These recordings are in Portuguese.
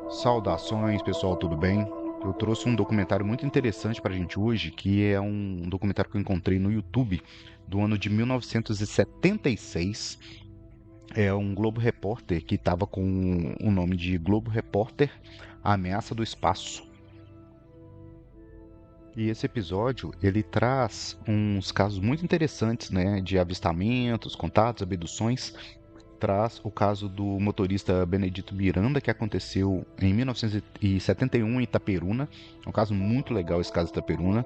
Saudações, pessoal, tudo bem? Eu trouxe um documentário muito interessante para a gente hoje, que é um documentário que eu encontrei no YouTube do ano de 1976. É um Globo Repórter que estava com o nome de Globo Repórter: A Ameaça do Espaço. E esse episódio, ele traz uns casos muito interessantes, né, de avistamentos, contatos, abduções. Traz o caso do motorista Benedito Miranda, que aconteceu em 1971 em Itaperuna. É um caso muito legal esse caso de Itaperuna.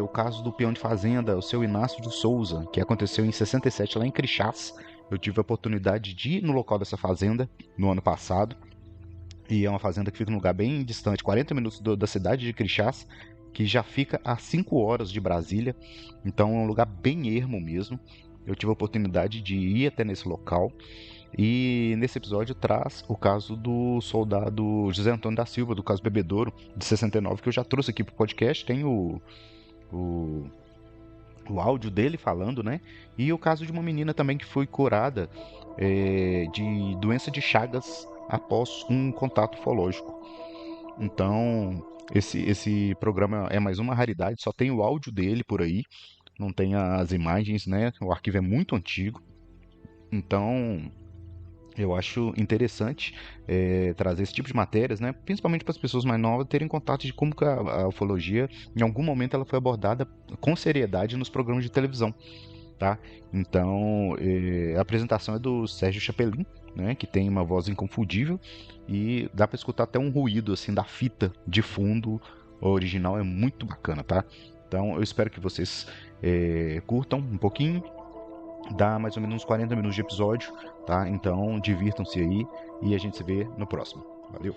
O caso do peão de fazenda, o seu Inácio de Souza, que aconteceu em 67 lá em Crixás. Eu tive a oportunidade de ir no local dessa fazenda no ano passado. E é uma fazenda que fica num lugar bem distante, 40 minutos da cidade de Crixás, que já fica a 5 horas de Brasília. Então é um lugar bem ermo mesmo. Eu tive a oportunidade de ir até nesse local. E nesse episódio traz o caso do soldado José Antônio da Silva, do caso Bebedouro, de 69, que eu já trouxe aqui pro podcast. Tem o, o áudio dele falando, né? E o caso de uma menina também que foi curada de doença de Chagas após um contato ufológico. Então, esse programa é mais uma raridade, só tem o áudio dele por aí, não tem as imagens, né? O arquivo é muito antigo. Então, eu acho interessante trazer esse tipo de matérias, né? Principalmente para as pessoas mais novas terem contato de como que a ufologia, em algum momento, ela foi abordada com seriedade nos programas de televisão, tá? Então, a apresentação é do Sérgio Chapelin, né? Que tem uma voz inconfundível e dá para escutar até um ruído assim da fita de fundo. O original é muito bacana, tá? Então, eu espero que vocês curtam um pouquinho. Dá mais ou menos uns 40 minutos de episódio, tá? Então, divirtam-se aí e a gente se vê no próximo. Valeu!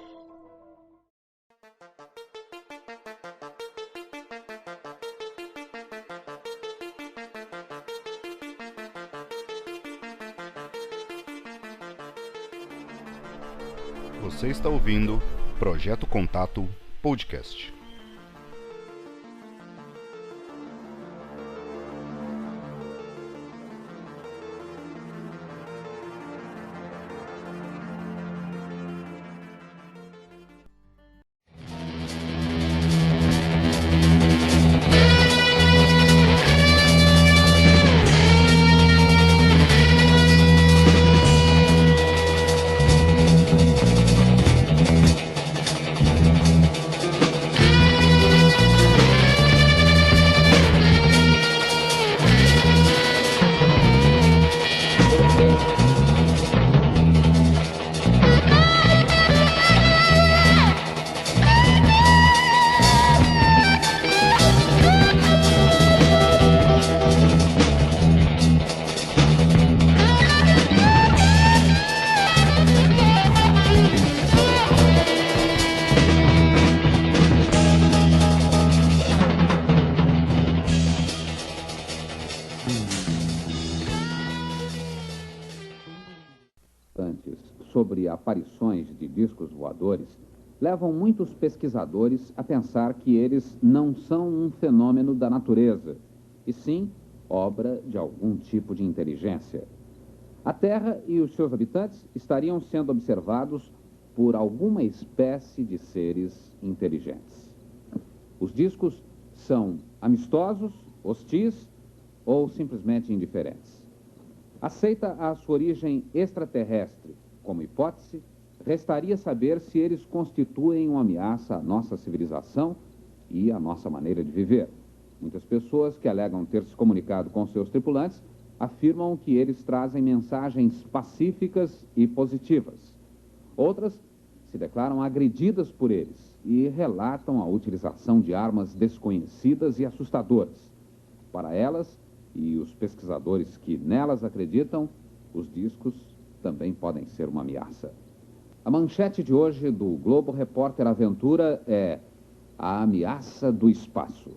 Você está ouvindo Projeto Contato Podcast. Sobre aparições de discos voadores levam muitos pesquisadores a pensar que eles não são um fenômeno da natureza, e sim obra de algum tipo de inteligência. A Terra e os seus habitantes estariam sendo observados por alguma espécie de seres inteligentes. Os discos são amistosos, hostis ou simplesmente indiferentes. Aceita a sua origem extraterrestre como hipótese, restaria saber se eles constituem uma ameaça à nossa civilização e à nossa maneira de viver. Muitas pessoas que alegam ter se comunicado com seus tripulantes afirmam que eles trazem mensagens pacíficas e positivas. Outras se declaram agredidas por eles e relatam a utilização de armas desconhecidas e assustadoras. Para elas e os pesquisadores que nelas acreditam, os discos também podem ser uma ameaça. A manchete de hoje do Globo Repórter Aventura é A Ameaça do Espaço.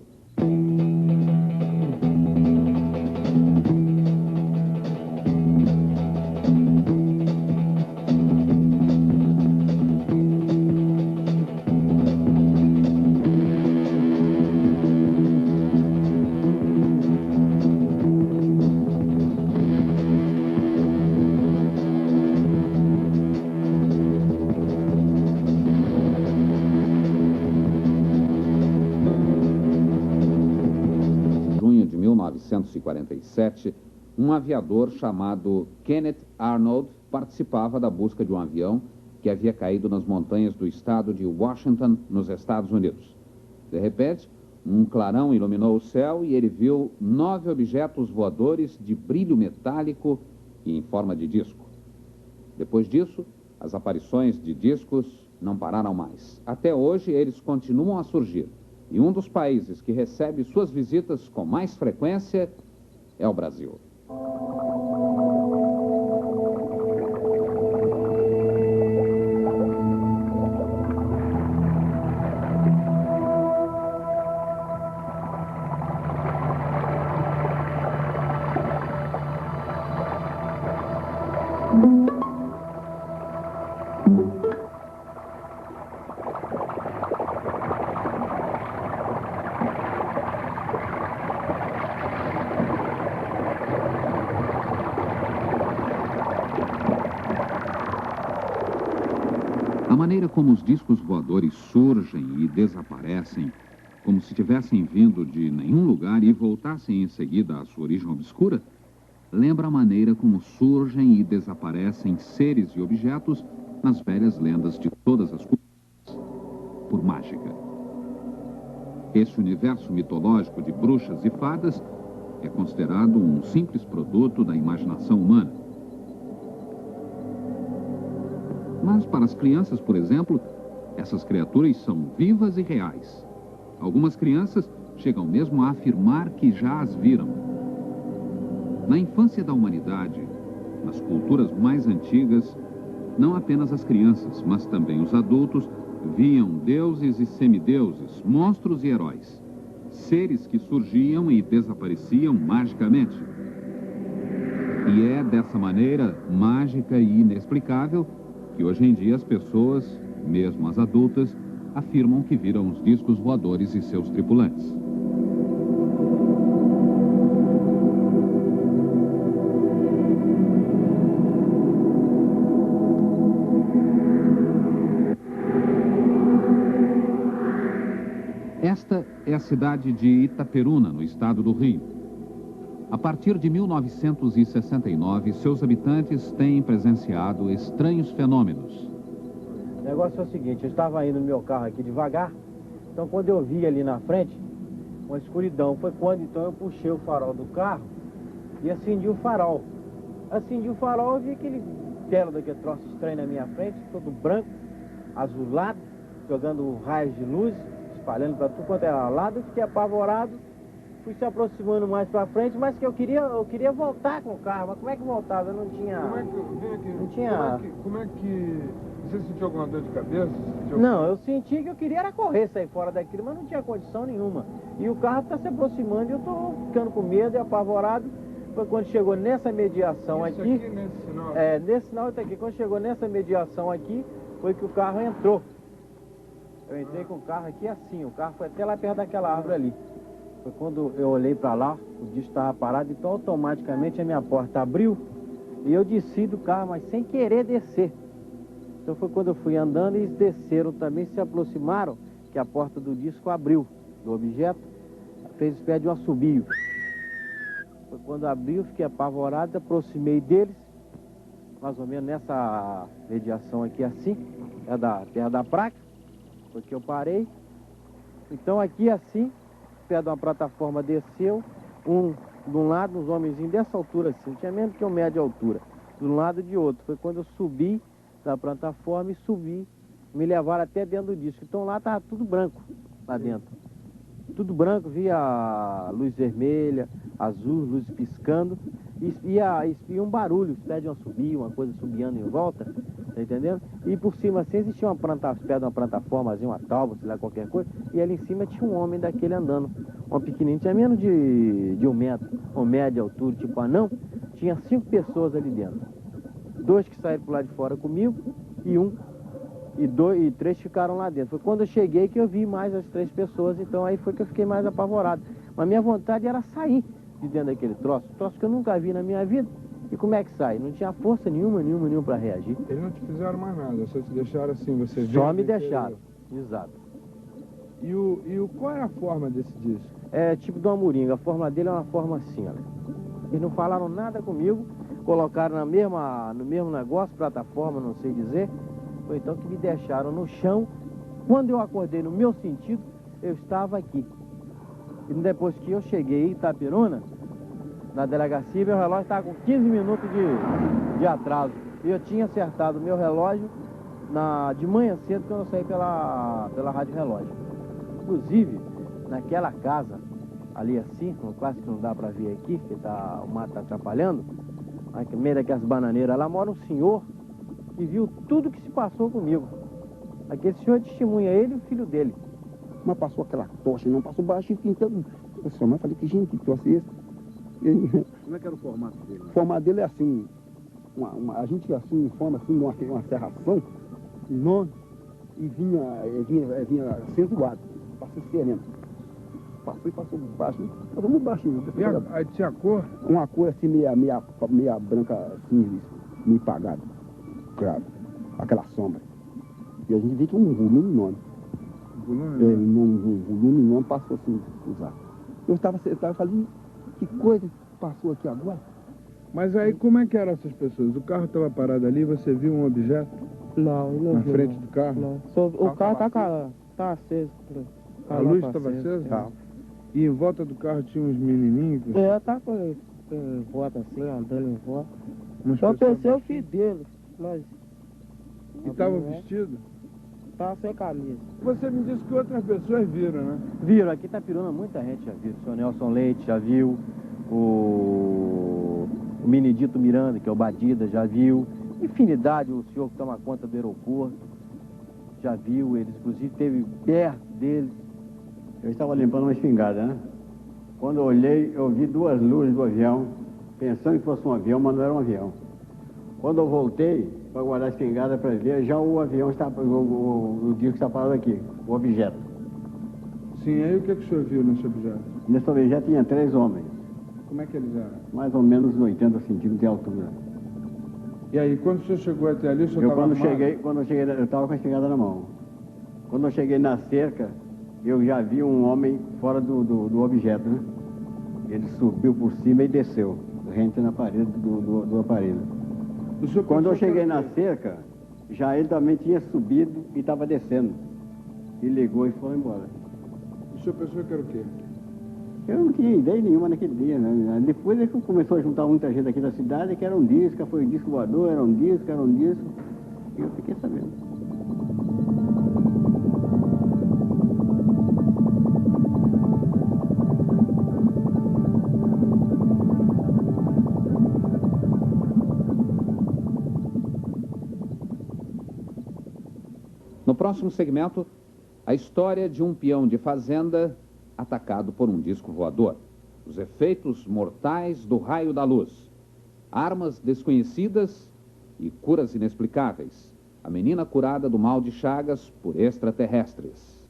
1947, um aviador chamado Kenneth Arnold participava da busca de um avião que havia caído nas montanhas do estado de Washington, nos Estados Unidos. De repente, um clarão iluminou o céu e ele viu 9 objetos voadores de brilho metálico e em forma de disco. Depois disso, as aparições de discos não pararam mais. Até hoje, eles continuam a surgir. E um dos países que recebe suas visitas com mais frequência é o Brasil. A maneira como os discos voadores surgem e desaparecem, como se tivessem vindo de nenhum lugar e voltassem em seguida à sua origem obscura, lembra a maneira como surgem e desaparecem seres e objetos nas velhas lendas de todas as culturas, por mágica. Esse universo mitológico de bruxas e fadas é considerado um simples produto da imaginação humana. Mas para as crianças, por exemplo, essas criaturas são vivas e reais. Algumas crianças chegam mesmo a afirmar que já as viram. Na infância da humanidade, nas culturas mais antigas, não apenas as crianças, mas também os adultos viam deuses e semideuses, monstros e heróis, seres que surgiam e desapareciam magicamente. E é dessa maneira mágica e inexplicável que hoje em dia as pessoas, mesmo as adultas, afirmam que viram os discos voadores e seus tripulantes. Esta é a cidade de Itaperuna, no estado do Rio. A partir de 1969, seus habitantes têm presenciado estranhos fenômenos. O negócio é o seguinte, eu estava indo no meu carro aqui devagar, então quando eu vi ali na frente uma escuridão, foi quando então eu puxei o farol do carro e acendi o farol. Acendi o farol e vi aquele tela daquele troço estranho na minha frente, todo branco, azulado, jogando raios de luz, espalhando para tudo quanto era lado. Eu fiquei apavorado, fui se aproximando mais para frente, mas que eu queria voltar com o carro, mas como é que voltava? Eu não tinha... Como é que... Você sentiu alguma dor de cabeça? Não, eu senti que eu queria era correr, sair fora daquilo, mas não tinha condição nenhuma. E o carro está se aproximando e eu estou ficando com medo e apavorado. Foi quando chegou nessa mediação Isso aqui... nesse sinal? Nesse sinal está aqui. Quando chegou nessa mediação aqui, foi que o carro entrou. Eu entrei com o carro aqui assim, o carro foi até lá perto daquela árvore ali. Foi quando eu olhei para lá, o disco estava parado, então automaticamente a minha porta abriu e eu desci do carro, mas sem querer descer. Então foi quando eu fui andando e eles desceram também, se aproximaram, que a porta do disco abriu, do objeto, fez espécie de um assobio. Foi quando abriu, fiquei apavorado, aproximei deles, mais ou menos nessa mediação aqui assim, perto da placa, foi que eu parei. Então aqui assim, perto de uma plataforma desceu, de um lado, uns homenzinhos dessa altura assim, tinha menos que 1 metro de altura, de um lado e de outro. Foi quando eu subi da plataforma e subi, me levaram até dentro do disco. Então lá estava tudo branco, lá dentro. Tudo branco, via luz vermelha, azul, luz piscando, e um barulho, espécie de um assobio, uma coisa subiando em volta, tá entendendo? E por cima assim existia uma plataforma, uma tábua, sei lá, qualquer coisa, e ali em cima tinha um homem daquele andando, um pequenininho, tinha menos de 1 metro, 1 metro de altura, tipo anão, tinha 5 pessoas ali dentro. 2 que saíram pro lado de fora comigo, e 3 ficaram lá dentro. Foi quando eu cheguei que eu vi mais as 3 pessoas, então aí foi que eu fiquei mais apavorado. Mas minha vontade era sair de dentro daquele troço que eu nunca vi na minha vida. E como é que sai? Não tinha força nenhuma para reagir. Eles não te fizeram mais nada, só te deixaram assim, você viu? Só me deixaram, exato. Qual é a forma desse disco? É tipo de uma moringa, a forma dele é uma forma assim, olha. Eles não falaram nada comigo, colocaram no mesmo negócio, plataforma, não sei dizer, foi então que me deixaram no chão. Quando eu acordei no meu sentido, eu estava aqui. E depois que eu cheguei em Itapiruna, na delegacia, meu relógio estava com 15 minutos de atraso. E eu tinha acertado o meu relógio de manhã cedo, quando eu saí pela rádio relógio. Inclusive, naquela casa, ali assim, quase que não dá para ver aqui, porque o mato está atrapalhando, no meio daquelas bananeiras, lá mora um senhor que viu tudo que se passou comigo. Aquele senhor testemunha, ele e o filho dele. Mas passou aquela tocha, não passou baixo, então eu só falei que gente, que troço é esse? Como é que era o formato dele? O formato dele é assim, a gente assim, forma assim, uma serração enorme, e vinha acentuado, passou sereno. Passou baixo, passou muito baixinho. Aí tinha a cor? Uma cor assim, meia branca, assim, meio apagada, claro, aquela sombra. E a gente vê que é um volume enorme. Um volume enorme passou assim, usar. Eu estava falando, que coisa passou aqui agora? Mas aí como é que eram essas pessoas? O carro estava parado ali, você viu um objeto? Não, na frente do carro? Não. O carro tá aceso. A luz estava acesa? Tá. E em volta do carro tinha uns menininhos? Tá com em volta assim, andando em volta. Umas Eu pessoas pensei o filho dele, mas... E estava vestido? Tava sem camisa. Você me disse que outras pessoas viram, né? Viram, aqui em Itapiruna muita gente já viu. O senhor Nelson Leite já viu, o Benedito Miranda, que é o Badida, já viu. Infinidade, o senhor que toma conta do aeroporto, já viu, eles inclusive esteve perto dele. Eu estava limpando uma espingarda, né? Quando eu olhei, eu vi duas luzes do avião, pensando que fosse um avião, mas não era um avião. Quando eu voltei para guardar a espingarda para ver, já o avião está, o disco está parado aqui, o objeto. Sim, aí o que o senhor viu nesse objeto? Nesse objeto tinha 3 homens, Como é que eles eram? mais ou menos 80 centímetros de altura. E aí, quando o senhor chegou até ali, o senhor Eu estava quando eu cheguei, eu estava com a espingarda na mão. Quando eu cheguei na cerca, eu já vi um homem fora do objeto, né? Ele subiu por cima e desceu, rente na parede do aparelho. Quando eu cheguei na cerca, já ele também tinha subido e estava descendo. E ligou e foi embora. O senhor pensou que era o quê? Eu não tinha ideia nenhuma naquele dia, né? Depois é que começou a juntar muita gente aqui da cidade, que era um disco, foi um disco voador, era um disco. E eu fiquei sabendo. No próximo segmento, a história de um peão de fazenda atacado por um disco voador. Os efeitos mortais do raio da luz. Armas desconhecidas e curas inexplicáveis. A menina curada do mal de Chagas por extraterrestres.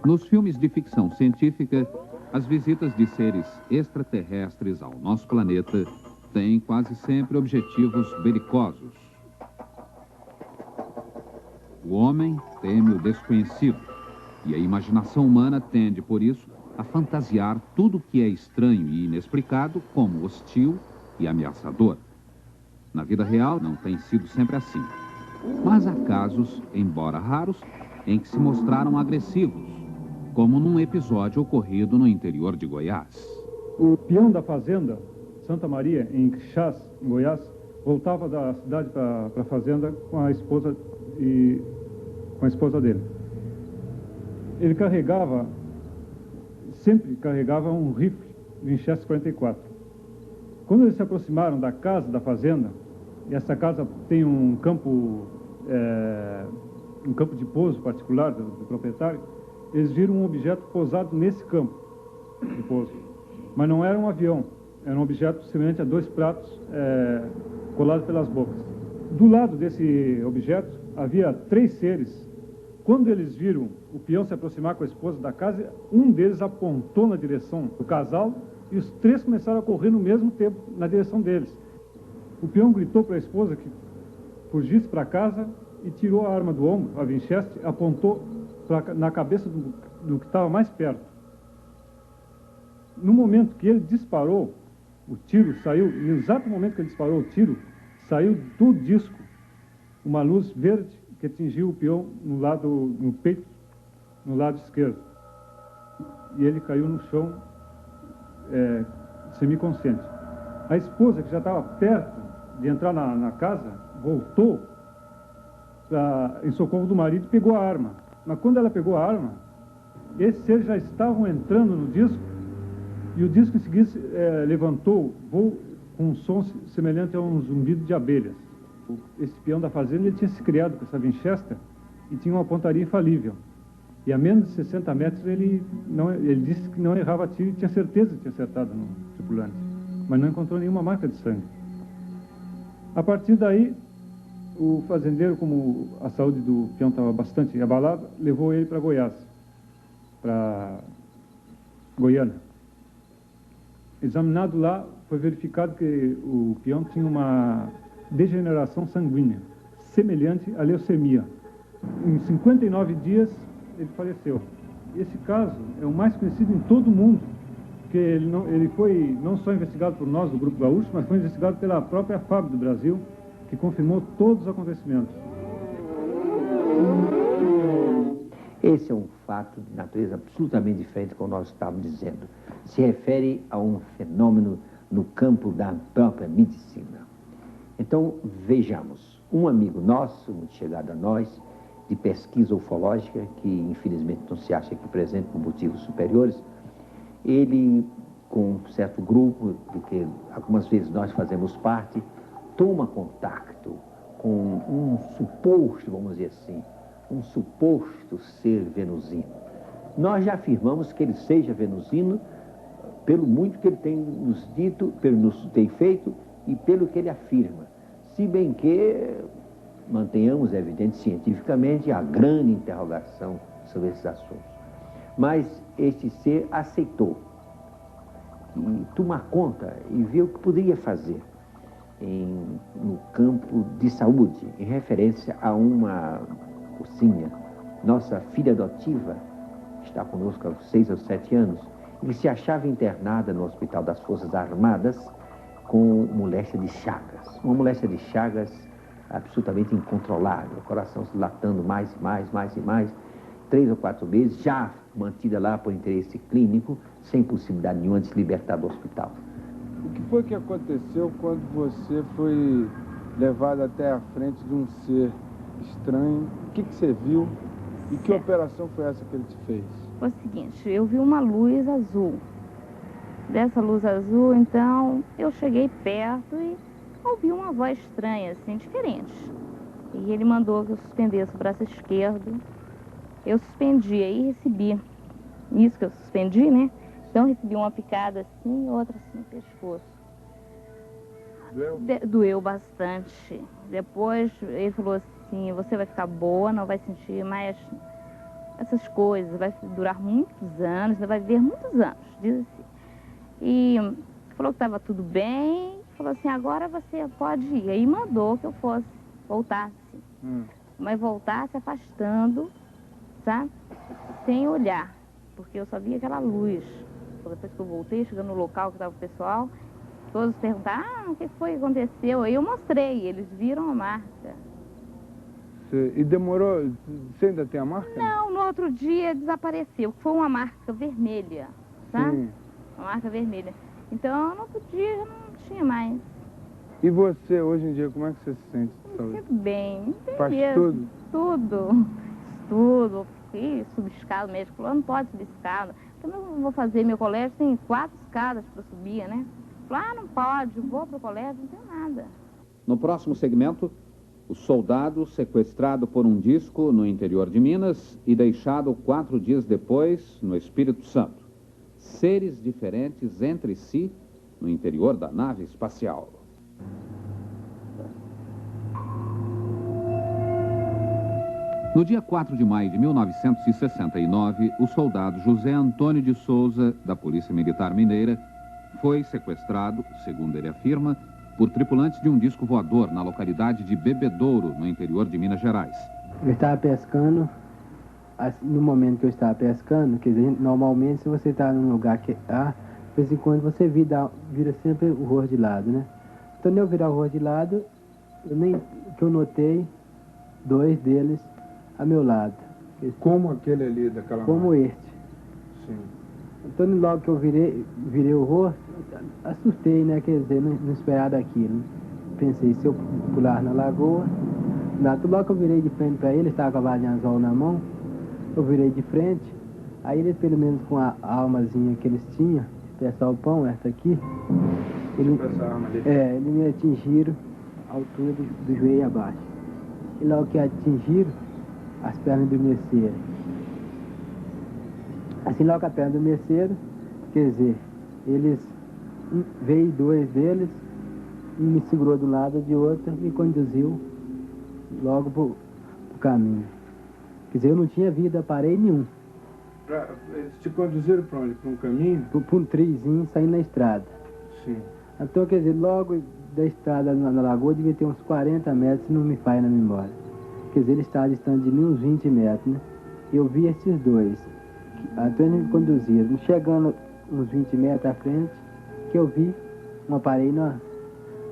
Nos filmes de ficção científica, as visitas de seres extraterrestres ao nosso planeta têm quase sempre objetivos belicosos. O homem teme o desconhecido e a imaginação humana tende, por isso, a fantasiar tudo que é estranho e inexplicado como hostil e ameaçador. Na vida real não tem sido sempre assim, mas há casos, embora raros, em que se mostraram agressivos, como num episódio ocorrido no interior de Goiás. O peão da fazenda Santa Maria, em Quixás, em Goiás, voltava da cidade para a fazenda com a esposa dele. Ele sempre carregava um rifle Winchester 44. Quando eles se aproximaram da casa da fazenda, e essa casa tem um campo de pouso particular do proprietário, eles viram um objeto pousado nesse campo de pouso. Mas não era um avião, era um objeto semelhante a 2 pratos colados pelas bocas. Do lado desse objeto havia 3 seres. Quando eles viram o peão se aproximar com a esposa da casa, um deles apontou na direção do casal e os 3 começaram a correr no mesmo tempo na direção deles. O peão gritou para a esposa que fugisse para casa e tirou a arma do ombro, a Winchester, apontou na cabeça do que estava mais perto. No momento que ele disparou, o tiro saiu, no exato momento que ele disparou o tiro, saiu do disco uma luz verde que atingiu o peão no peito, no lado esquerdo. E ele caiu no chão, semiconsciente. A esposa, que já estava perto de entrar na casa, voltou em socorro do marido e pegou a arma. Mas quando ela pegou a arma, esses seres já estavam entrando no disco e o disco em seguida levantou voo com um som semelhante a um zumbido de abelhas. Esse peão da fazenda ele tinha se criado com essa Winchester e tinha uma pontaria infalível. E a menos de 60 metros ele disse que não errava tiro e tinha certeza que tinha acertado no tripulante, mas não encontrou nenhuma marca de sangue. A partir daí, o fazendeiro, como a saúde do peão estava bastante abalada, levou ele para Goiás, para Goiânia. Examinado lá, foi verificado que o peão tinha uma degeneração sanguínea, semelhante à leucemia. Em 59 dias, ele faleceu. Esse caso é o mais conhecido em todo o mundo, porque ele foi não só investigado por nós, do Grupo Gaúcho, mas foi investigado pela própria FAB do Brasil, que confirmou todos os acontecimentos. Esse é um fato de natureza absolutamente diferente do que nós estávamos dizendo. Se refere a um fenômeno no campo da própria medicina. Então, vejamos, um amigo nosso, muito chegado a nós, de pesquisa ufológica, que infelizmente não se acha aqui presente por motivos superiores, ele, com um certo grupo, do que algumas vezes nós fazemos parte, toma contato com um suposto, vamos dizer assim, um suposto ser venusino. Nós já afirmamos que ele seja venusino pelo muito que ele tem nos dito, pelo nos tem feito e pelo que ele afirma. Se bem que mantenhamos, é evidente, cientificamente, a grande interrogação sobre esses assuntos. Mas este ser aceitou e tomar conta e ver o que poderia fazer no campo de saúde, em referência a uma mocinha, nossa filha adotiva, que está conosco há 6 ou 7 anos, e que se achava internada no Hospital das Forças Armadas com moléstia de Chagas. Uma moléstia de Chagas absolutamente incontrolável, o coração se dilatando mais e mais, 3 ou 4 meses, já mantida lá por interesse clínico, sem possibilidade nenhuma de se libertar do hospital. O que foi que aconteceu quando você foi levado até a frente de um ser estranho? O que você viu e que operação foi essa que ele te fez? Foi o seguinte, eu vi uma luz azul. Dessa luz azul, então, eu cheguei perto e ouvi uma voz estranha, assim, diferente. E ele mandou que eu suspendesse o braço esquerdo. Eu suspendi, aí recebi. Isso que eu suspendi, né? Então recebi uma picada assim, outra assim no pescoço. Doeu? Doeu bastante. Depois ele falou assim, você vai ficar boa, não vai sentir mais essas coisas, vai durar muitos anos, vai viver muitos anos, diz assim. E falou que estava tudo bem, falou assim, agora você pode ir. Aí mandou que eu voltasse. Mas voltasse afastando, sabe? Sem olhar, porque eu só via aquela luz. Depois que eu voltei, chegando no local que estava o pessoal, todos perguntaram, o que foi que aconteceu? Aí eu mostrei, eles viram a marca. E demorou, você ainda tem a marca? Não, no outro dia desapareceu, foi uma marca vermelha, sabe? Sim. Uma marca vermelha. Então, no outro dia já não tinha mais. E você, hoje em dia, como é que você se sente? Me sinto bem, Faz mesmo. tudo? Tudo. Fui subir escada, o médico falou, não pode subir escada. Então eu vou fazer, meu colégio tem 4 escadas para subir, né? Falei, não pode, eu vou para o colégio, não tem nada. No próximo segmento, o soldado sequestrado por um disco no interior de Minas e deixado 4 dias depois no Espírito Santo. Seres diferentes entre si no interior da nave espacial. No dia 4 de maio de 1969, o soldado José Antônio de Souza, da Polícia Militar Mineira, foi sequestrado, segundo ele afirma, por tripulantes de um disco voador na localidade de Bebedouro, no interior de Minas Gerais. Eu estava pescando, assim, no momento que eu estava pescando, quer dizer, normalmente se você está num lugar que de vez em quando você vira sempre o rosto de lado, né? Então, eu virar o rosto de lado, que eu notei 2 deles a meu lado. Como aquele ali daquela Como marca? este. Sim. Então, logo que eu virei o rosto, assustei, né? Quer dizer, não esperava aquilo. Pensei, se eu pular na lagoa, logo que eu virei de frente para ele, estava com a varinha anzol na mão, eu virei de frente, aí eles, pelo menos com a almazinha que eles tinham, essa pão, essa aqui, eles me atingiram a altura do joelho abaixo. E logo que atingiram, as pernas adormeceram. Assim, logo que as pernas adormeceram, quer dizer, veio 2 deles, um me segurou de um lado, de outro, me conduziu logo pro caminho. Quer dizer, eu não tinha visto aparelho nenhum. Eles te conduziram para onde? Para um caminho? Para um trizinho saindo na estrada. Sim. Então, quer dizer, logo da estrada na lagoa devia ter uns 40 metros, se não me falha na memória. Quer dizer, ele estava distante de mim uns 20 metros, né? Eu vi esses 2. Então eles me conduziram. Chegando uns 20 metros à frente, que eu vi um aparelho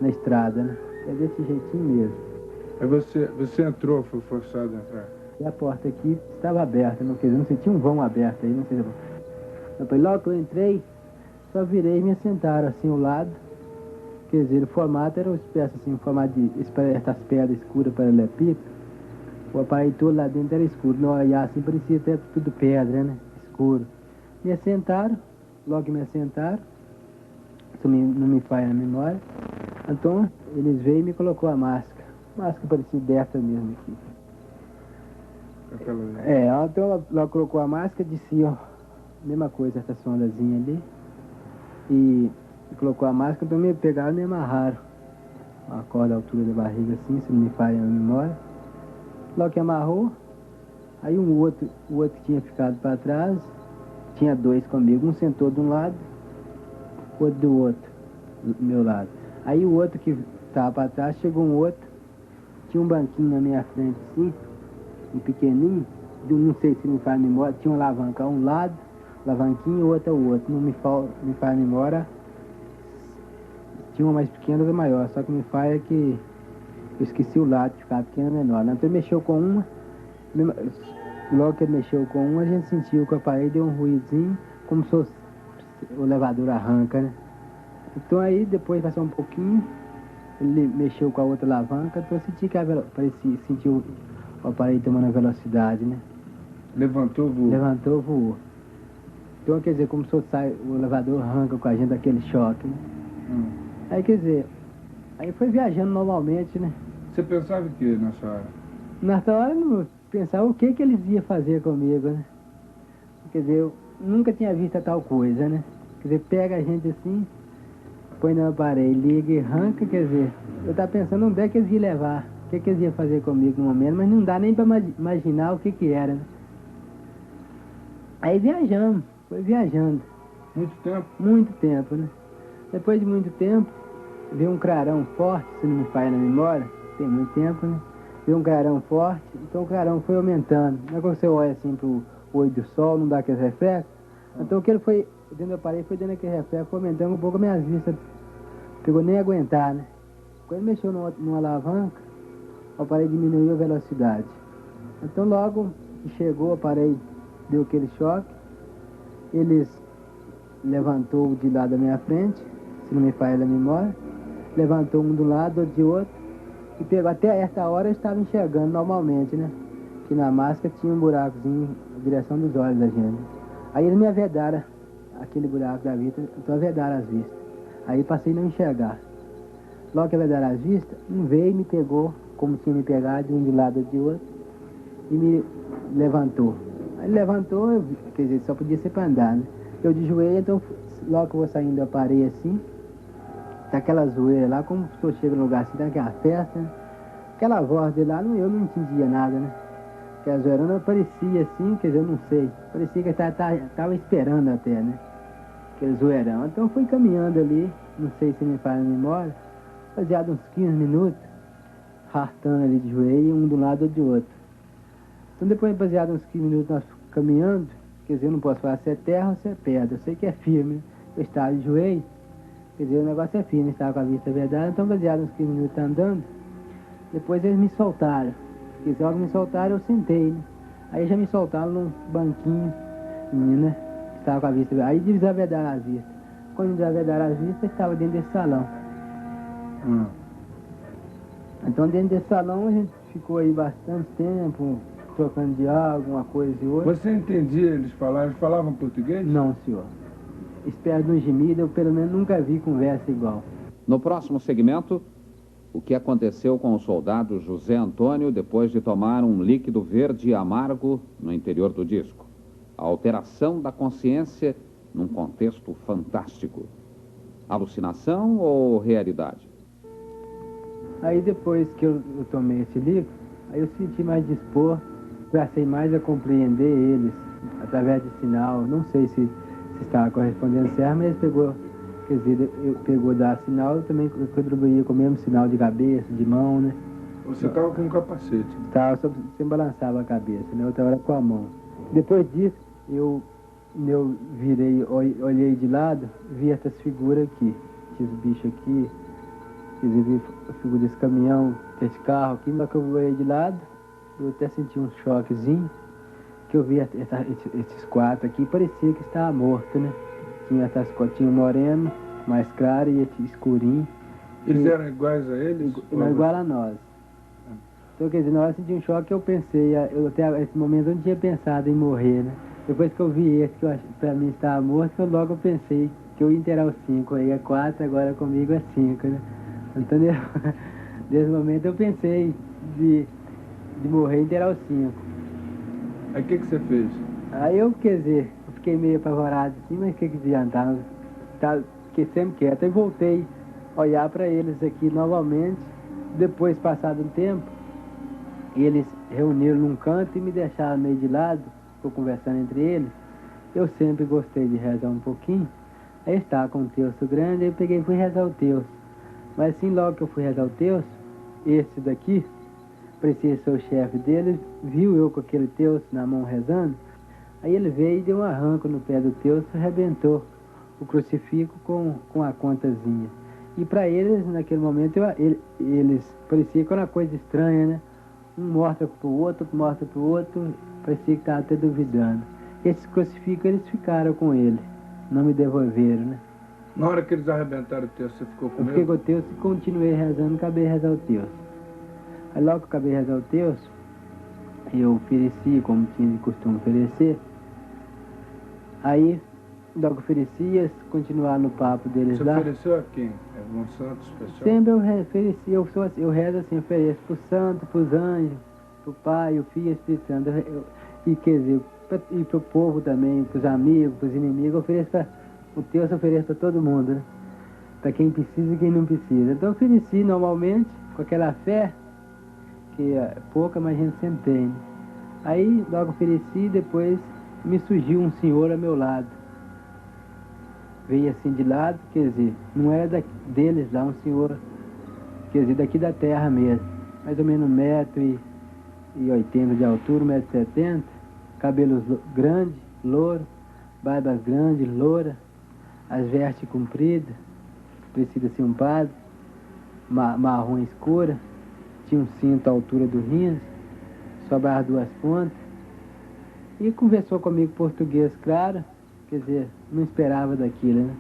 na estrada, né? É desse jeitinho mesmo. Aí você entrou, foi forçado a entrar? E a porta aqui estava aberta, não, quer dizer, não sei, tinha um vão aberto aí, não sei. Depois, logo que eu entrei, só virei e me assentaram assim ao lado. Quer dizer, o formato era uma espécie assim, um formato de essas pedras escuras paralelepípedo. O aparelho todo lá dentro era escuro. Não olhar assim, parecia até tudo pedra, né? Escuro. Me assentaram, logo que me assentaram, isso não me falha na memória. Então, eles veio e me colocou a máscara. A máscara parecia dessa mesmo aqui. Então ela colocou a máscara, disse, ó, mesma coisa, essa sondazinha ali. E colocou a máscara, então me pegaram e me amarraram. Uma corda à altura da barriga assim, se não me falha na memória. Logo que amarrou, aí o outro que tinha ficado para trás, tinha 2 comigo, um sentou de um lado, o outro do outro, do meu lado. Aí o outro que estava para trás, chegou um outro, tinha um banquinho na minha frente assim, um pequenininho, não sei se me faz memória, tinha uma alavanca a um lado, alavanquinho, e outra ao outro, não me faz memória, tinha uma mais pequena e outra maior, só que me faz é que eu esqueci o lado, de ficar pequena ou menor. Então ele mexeu com uma, logo que ele mexeu com uma, a gente sentiu que o aparelho deu um ruizinho, como se o elevador arranca, né? Então aí, depois passou um pouquinho, ele mexeu com a outra alavanca, então eu senti que sentiu o aparelho tomando a velocidade, né? Levantou, voou? Levantou, voou. Então, quer dizer, como se o elevador arranca com a gente daquele choque, né? Aí, quer dizer, aí foi viajando normalmente, né? Você pensava o que nessa hora? Nessa hora eu pensava o que eles iam fazer comigo, né? Quer dizer, eu nunca tinha visto tal coisa, né? Quer dizer, pega a gente assim, põe no aparelho, liga e arranca, quer dizer, eu estava pensando onde é que eles iam levar, o que eles iam fazer comigo no momento, mas não dá nem para imaginar o que era, né? Aí viajamos, foi viajando. Muito tempo? Muito tempo, né? Depois de muito tempo, veio um clarão forte, se não me falha na memória, tem muito tempo, né? Veio um clarão forte, então o clarão foi aumentando. Não é quando você olha assim pro olho do sol, não dá aquele reflexo? Então o que ele foi, dentro do aparelho, foi dando aquele reflexo, foi aumentando um pouco as minhas vistas. Pegou nem aguentar, né? Quando ele mexeu numa alavanca, o aparelho diminuiu a velocidade. Então logo que chegou, o aparelho deu aquele choque, eles levantou de lado da minha frente, se não me falha a memória, levantou um do lado, outro de outro, e pegou. Até essa hora eu estava enxergando normalmente, né? Que na máscara tinha um buracozinho na direção dos olhos da gente. Aí eles me avedaram aquele buraco da vista, então avedaram as vistas. Aí passei a não enxergar. Logo que avedaram as vistas, um veio e me pegou, como tinha me pegado, um de lado de outro, e me levantou. Aí levantou, quer dizer, só podia ser para andar, né? Eu de joelho, então logo que eu vou saindo, eu parei assim, tá aquela zoeira lá, como se eu chego no lugar assim, tá aquela festa, né? Aquela voz de lá, eu não entendia nada, né? Aquela zoeirona parecia assim, quer dizer, eu não sei, parecia que eu tava esperando até, né? Aquele zoeirão. Então fui caminhando ali, não sei se me faz a memória, baseado uns 15 minutos, arrastando ali de joelho, um do lado ou de outro. Então depois, baseado uns 15 minutos nós caminhando, quer dizer, eu não posso falar se é terra ou se é pedra, eu sei que é firme, eu estava de joelho, quer dizer, o negócio é firme, estava com a vista verdade, então baseado uns 15 minutos andando, depois eles me soltaram, quer dizer, logo me soltaram, eu sentei, né? Aí já me soltaram num banquinho, né? Estava com a vista verdade, aí desavedaram as vistas. Quando desavedaram as vistas, eu estava dentro desse salão. Então dentro desse salão a gente ficou aí bastante tempo, trocando de algo, uma coisa e outra. Você entendia eles falarem? Eles falavam português? Não, senhor. Espero no gemido, eu pelo menos nunca vi conversa igual. No próximo segmento, o que aconteceu com o soldado José Antônio depois de tomar um líquido verde amargo no interior do disco. A alteração da consciência num contexto fantástico. Alucinação ou realidade? Aí depois que eu tomei esse líquido, aí eu senti mais dispor, passei mais a compreender eles através de sinal. Não sei se estava correspondendo certo, mas ele pegou, quer dizer, pegou dar sinal, eu também contribuía com o mesmo sinal de cabeça, de mão, né? Você estava com um capacete? Estava, só sempre balançava a cabeça, né? Outra hora com a mão. Depois disso, eu virei, olhei de lado, vi essas figuras aqui, esses bichos aqui, quer dizer, vi a figura desse caminhão, desse carro aqui, mas que eu olhei de lado, eu até senti um choquezinho, que eu vi esses quatro aqui, parecia que estava morto, né? Tinha um moreno, mais claro, e esse escurinho. Eles eram iguais a eles? Não, igual a nós. Então, quer dizer, na hora eu senti um choque, eu pensei, eu até esse momento eu não tinha pensado em morrer, né? Depois que eu vi esse, que eu pra mim estava morto, logo eu pensei que eu ia inteirar os 5, aí é 4, agora comigo é 5, né? Então, nesse momento eu pensei de morrer e inteirar os 5. Aí o que você fez? Aí eu, quer dizer, eu fiquei meio apavorado assim, mas o que adiantava? Fiquei sempre quieto e voltei a olhar para eles aqui novamente. Depois, passado um tempo, eles reuniram num canto e me deixaram meio de lado, ficou conversando entre eles. Eu sempre gostei de rezar um pouquinho. Aí eu estava com um terço grande, aí eu peguei e fui rezar o terço. Mas assim, logo que eu fui rezar o terço, esse daqui, parecia ser o chefe dele, viu eu com aquele terço na mão rezando, aí ele veio e deu um arranco no pé do terço e arrebentou o crucifixo com a contazinha. E para eles, naquele momento, eles parecia que era uma coisa estranha, né? Um mostra para o outro, parecia que estava até duvidando. Esses crucifixos eles ficaram com ele, não me devolveram, né? Na hora que eles arrebentaram o terço, você ficou com medo? Eu fiquei com o terço e continuei rezando, acabei de rezar o terço. Aí logo que eu acabei de rezar o terço, eu ofereci, como tinha de costume oferecer. Aí, logo que ofereci, eles continuaram no papo deles. Você lá. Você ofereceu a quem? Algum santo especial? Sempre eu ofereci, eu rezo assim, ofereço para o santo, para os anjos, para o Pai, o Filho e o Espírito Santo. E quer dizer, e para o povo também, para os amigos, para os inimigos, eu ofereço o terço, eu ofereço para todo mundo, né? Para quem precisa e quem não precisa. Então eu ofereci normalmente, com aquela fé, que é pouca, mas a gente sempre tem. Né? Aí logo ofereci, depois me surgiu um senhor ao meu lado. Veio assim de lado, quer dizer, não era deles lá, um senhor, quer dizer, daqui da terra mesmo. Mais ou menos 1,80 m de altura, 1,70 m, cabelos grandes, louro, barbas grandes, loura, as vestes compridas, parecida assim um padre, marrom escura, tinha um cinto à altura do rins, sobrava 2 pontas, e conversou comigo português, claro, quer dizer, não esperava daquilo, né?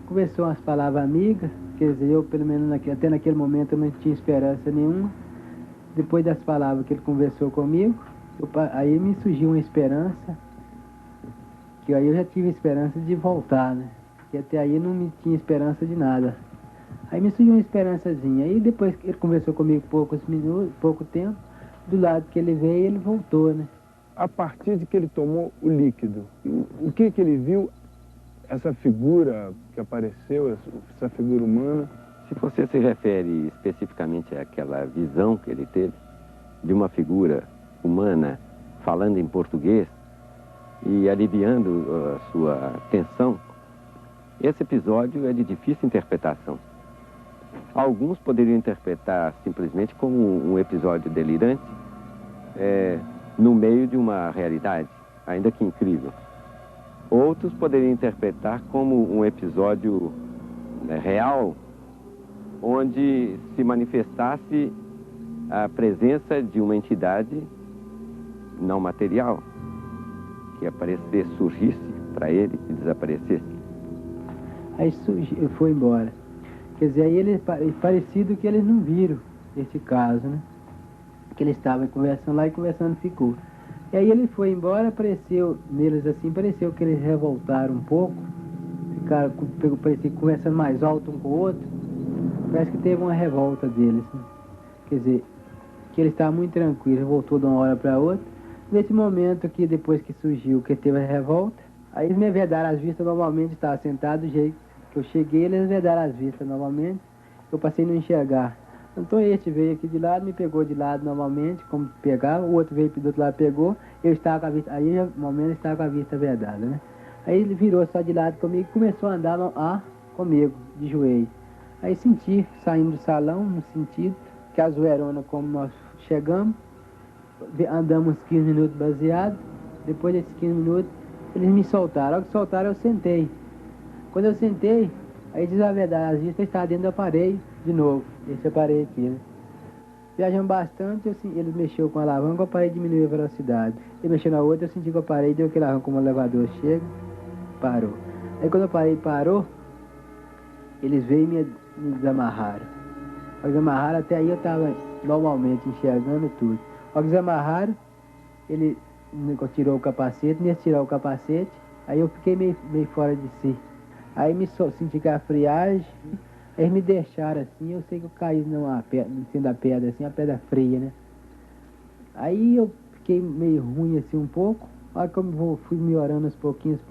Conversou umas palavras amigas, quer dizer, eu pelo menos até naquele momento eu não tinha esperança nenhuma. Depois das palavras que ele conversou comigo, aí me surgiu uma esperança, que aí eu já tive esperança de voltar, né? Que até aí não me tinha esperança de nada. Aí me surgiu uma esperançazinha. Aí depois que ele conversou comigo pouco tempo, do lado que ele veio, ele voltou, né? A partir de que ele tomou o líquido, o que ele viu, essa figura que apareceu, essa figura humana? Se você se refere especificamente àquela visão que ele teve de uma figura humana falando em português e aliviando a sua tensão, esse episódio é de difícil interpretação. Alguns poderiam interpretar simplesmente como um episódio delirante, no meio de uma realidade, ainda que incrível. Outros poderiam interpretar como um episódio real, onde se manifestasse a presença de uma entidade não material, que aparecesse, surgisse para ele e desaparecesse. Aí surgiu, foi embora. Quer dizer, aí ele, parecido que eles não viram esse caso, né? Que eles estavam conversando lá e conversando ficou. E aí ele foi embora, apareceu neles assim, pareceu que eles revoltaram um pouco, ficaram, parecia, conversando mais alto um com o outro. Parece que teve uma revolta deles, né? Quer dizer, que ele estava muito tranquilo, voltou de uma hora para outra. Nesse momento que depois que surgiu, que teve a revolta, aí eles me vedaram as vistas novamente, estava sentado do jeito que eu cheguei, eles vedaram as vistas novamente, eu passei a não enxergar. Então este veio aqui de lado, me pegou de lado normalmente, como pegava, o outro veio do outro lado, pegou, eu estava com a vista, aí no momento eu estava com a vista vedada, né? Aí ele virou só de lado comigo e começou a andar comigo, de joelho. Aí senti, saindo do salão, no sentido, que a zoeirona, como nós chegamos, andamos uns 15 minutos baseados, depois desses 15 minutos, eles me soltaram. Ao que soltaram, eu sentei. Quando eu sentei, aí diz a verdade, as vistas estavam dentro do aparelho de novo, esse aparelho aqui, né? Viajamos bastante, ele mexeu com a alavanca, o aparelho diminuiu a velocidade. Ele mexeu na outra, eu senti que o aparelho deu aquele arranco, como o elevador chega, parou. Aí quando o aparelho parou, eles veio e me desamarraram. Ao desamarraram, até aí eu estava normalmente enxergando tudo. Ao desamarraram, ele tirou o capacete, nesse tirar o capacete, aí eu fiquei meio fora de si. Aí senti que a friagem, aí eles me deixaram assim, eu sei que eu caí em cima da pedra, assim, a pedra fria, né? Aí eu fiquei meio ruim assim um pouco, a hora que eu fui melhorando aos pouquinhos,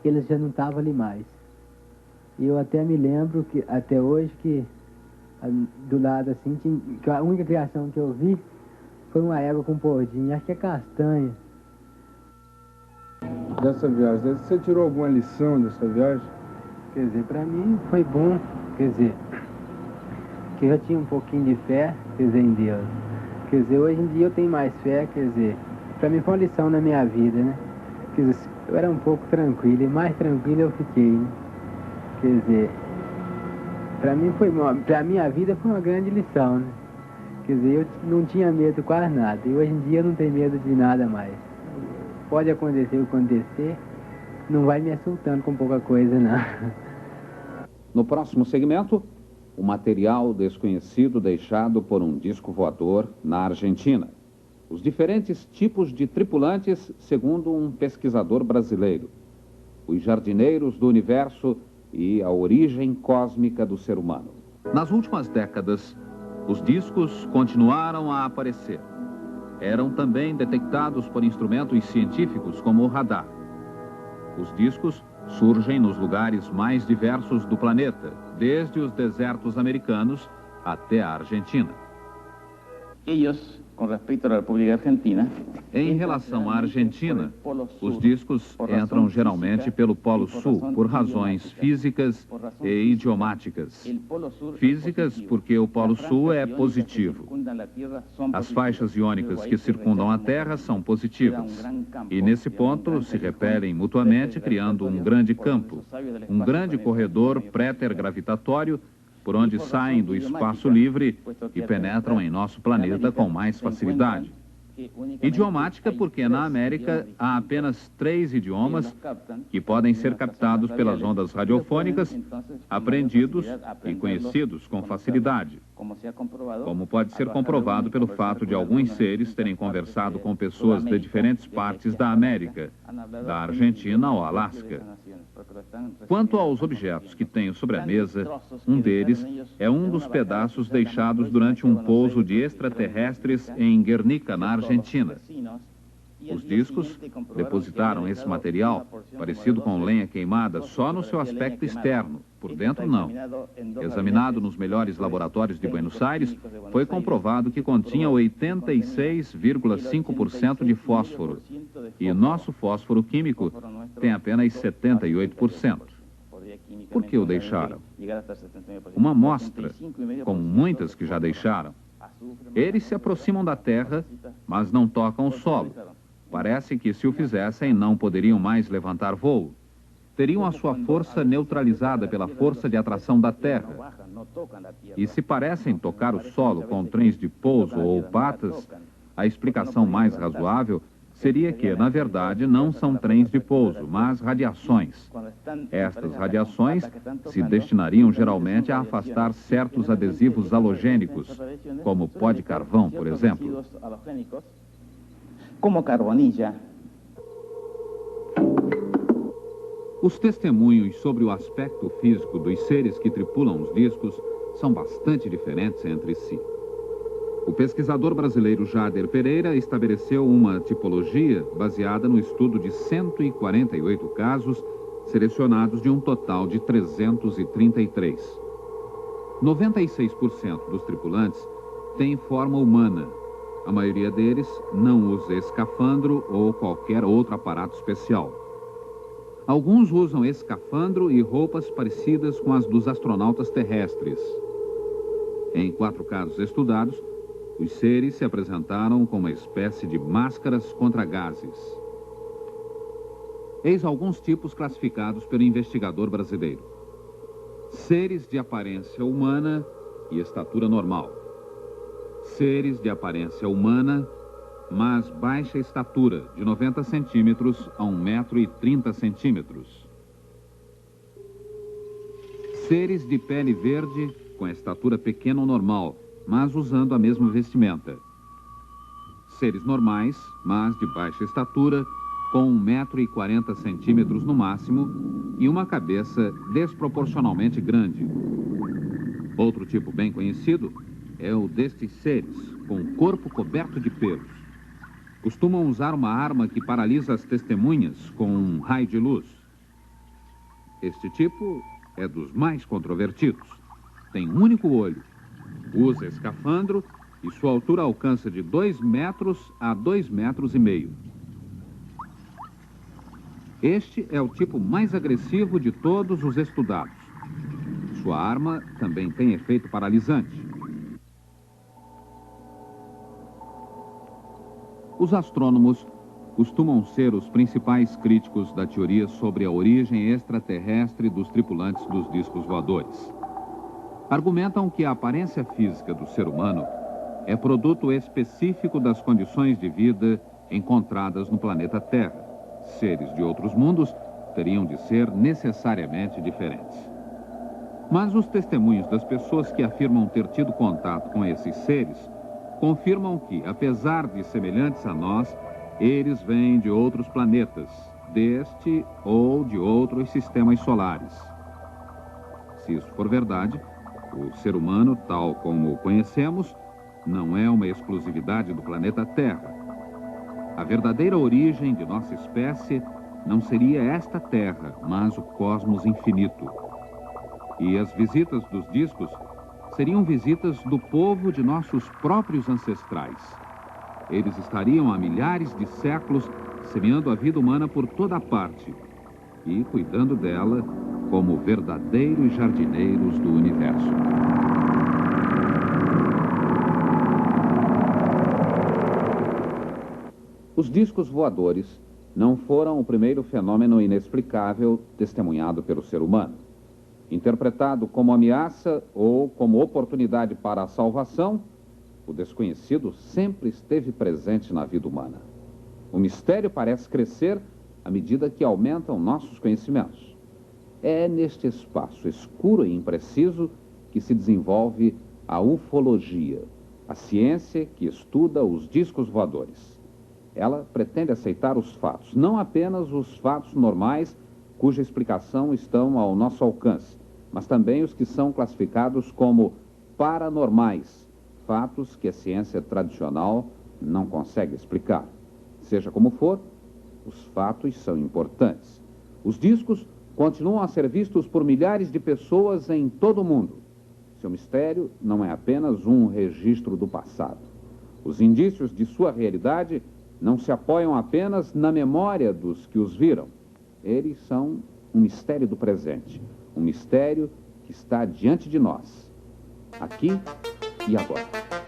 eles já não estavam ali mais. E eu até me lembro que até hoje que do lado assim, que a única criação que eu vi foi uma égua com pordinho, acho que é castanha. Dessa viagem, você tirou alguma lição dessa viagem? Quer dizer, para mim foi bom, quer dizer, que eu já tinha um pouquinho de fé, quer dizer, em Deus. Quer dizer, hoje em dia eu tenho mais fé, quer dizer, para mim foi uma lição na minha vida, né? Quer dizer, eu era um pouco tranquilo, e mais tranquilo eu fiquei, né? Quer dizer, para minha vida foi uma grande lição, né? Quer dizer, eu não tinha medo de quase nada, e hoje em dia eu não tenho medo de nada mais. Pode acontecer o que acontecer, não vai me assultando com pouca coisa, não. No próximo segmento, o material desconhecido deixado por um disco voador na Argentina. Os diferentes tipos de tripulantes, segundo um pesquisador brasileiro. Os jardineiros do universo e a origem cósmica do ser humano. Nas últimas décadas, os discos continuaram a aparecer. Eram também detectados por instrumentos científicos como o radar. Os discos surgem nos lugares mais diversos do planeta, desde os desertos americanos até a Argentina. Com respeito à República Argentina, em relação à Argentina, os discos entram geralmente pelo Polo Sul, por razões físicas e idiomáticas. Físicas porque o Polo Sul é positivo. As faixas iônicas que circundam a Terra são positivas. E nesse ponto se repelem mutuamente, criando um grande campo, um grande corredor préter-gravitatório, por onde saem do espaço livre e penetram em nosso planeta com mais facilidade. Idiomática porque na América há apenas 3 idiomas que podem ser captados pelas ondas radiofônicas, aprendidos e conhecidos com facilidade, como pode ser comprovado pelo fato de alguns seres terem conversado com pessoas de diferentes partes da América, da Argentina ao Alasca. Quanto aos objetos que tenho sobre a mesa, um deles é um dos pedaços deixados durante um pouso de extraterrestres em Guernica, na Argentina. Os discos depositaram esse material, parecido com lenha queimada, só no seu aspecto externo, por dentro não. Examinado nos melhores laboratórios de Buenos Aires, foi comprovado que continha 86,5% de fósforo, e nosso fósforo químico tem apenas 78%. Por que o deixaram? Uma amostra, como muitas que já deixaram. Eles se aproximam da Terra, mas não tocam o solo. Parece que, se o fizessem, não poderiam mais levantar voo. Teriam a sua força neutralizada pela força de atração da Terra. E se parecem tocar o solo com trens de pouso ou patas, a explicação mais razoável seria que, na verdade, não são trens de pouso, mas radiações. Estas radiações se destinariam geralmente a afastar certos adesivos halogênicos, como pó de carvão, por exemplo. Como carbonilla. Os testemunhos sobre o aspecto físico dos seres que tripulam os discos são bastante diferentes entre si. O pesquisador brasileiro Jader Pereira estabeleceu uma tipologia baseada no estudo de 148 casos, selecionados de um total de 333. 96% dos tripulantes têm forma humana. A maioria deles não usa escafandro ou qualquer outro aparato especial. Alguns usam escafandro e roupas parecidas com as dos astronautas terrestres. Em 4 casos estudados, os seres se apresentaram com uma espécie de máscaras contra gases. Eis alguns tipos classificados pelo investigador brasileiro. Seres de aparência humana e estatura normal. Seres de aparência humana, mas baixa estatura, de 90 centímetros a 1,30 m. Seres de pele verde, com estatura pequena ou normal, mas usando a mesma vestimenta. Seres normais, mas de baixa estatura, com 1,40 m no máximo e uma cabeça desproporcionalmente grande. Outro tipo bem conhecido é o destes seres, com o corpo coberto de pelos. Costumam usar uma arma que paralisa as testemunhas com um raio de luz. Este tipo é dos mais controvertidos. Tem um único olho, usa escafandro e sua altura alcança de 2 metros a 2,5 metros. Este é o tipo mais agressivo de todos os estudados. Sua arma também tem efeito paralisante. Os astrônomos costumam ser os principais críticos da teoria sobre a origem extraterrestre dos tripulantes dos discos voadores. Argumentam que a aparência física do ser humano é produto específico das condições de vida encontradas no planeta Terra. Seres de outros mundos teriam de ser necessariamente diferentes. Mas os testemunhos das pessoas que afirmam ter tido contato com esses seres confirmam que, apesar de semelhantes a nós, eles vêm de outros planetas, deste ou de outros sistemas solares. Se isso for verdade, o ser humano, tal como o conhecemos, não é uma exclusividade do planeta Terra. A verdadeira origem de nossa espécie não seria esta Terra, mas o cosmos infinito. E as visitas dos discos seriam visitas do povo de nossos próprios ancestrais. Eles estariam há milhares de séculos semeando a vida humana por toda a parte e cuidando dela como verdadeiros jardineiros do universo. Os discos voadores não foram o primeiro fenômeno inexplicável testemunhado pelo ser humano. Interpretado como ameaça ou como oportunidade para a salvação, o desconhecido sempre esteve presente na vida humana. O mistério parece crescer à medida que aumentam nossos conhecimentos. É neste espaço escuro e impreciso que se desenvolve a ufologia, a ciência que estuda os discos voadores. Ela pretende aceitar os fatos, não apenas os fatos normais, cuja explicação estão ao nosso alcance, mas também os que são classificados como paranormais, fatos que a ciência tradicional não consegue explicar. Seja como for, os fatos são importantes. Os discos continuam a ser vistos por milhares de pessoas em todo o mundo. Seu mistério não é apenas um registro do passado. Os indícios de sua realidade não se apoiam apenas na memória dos que os viram. Eles são um mistério do presente, um mistério que está diante de nós, aqui e agora.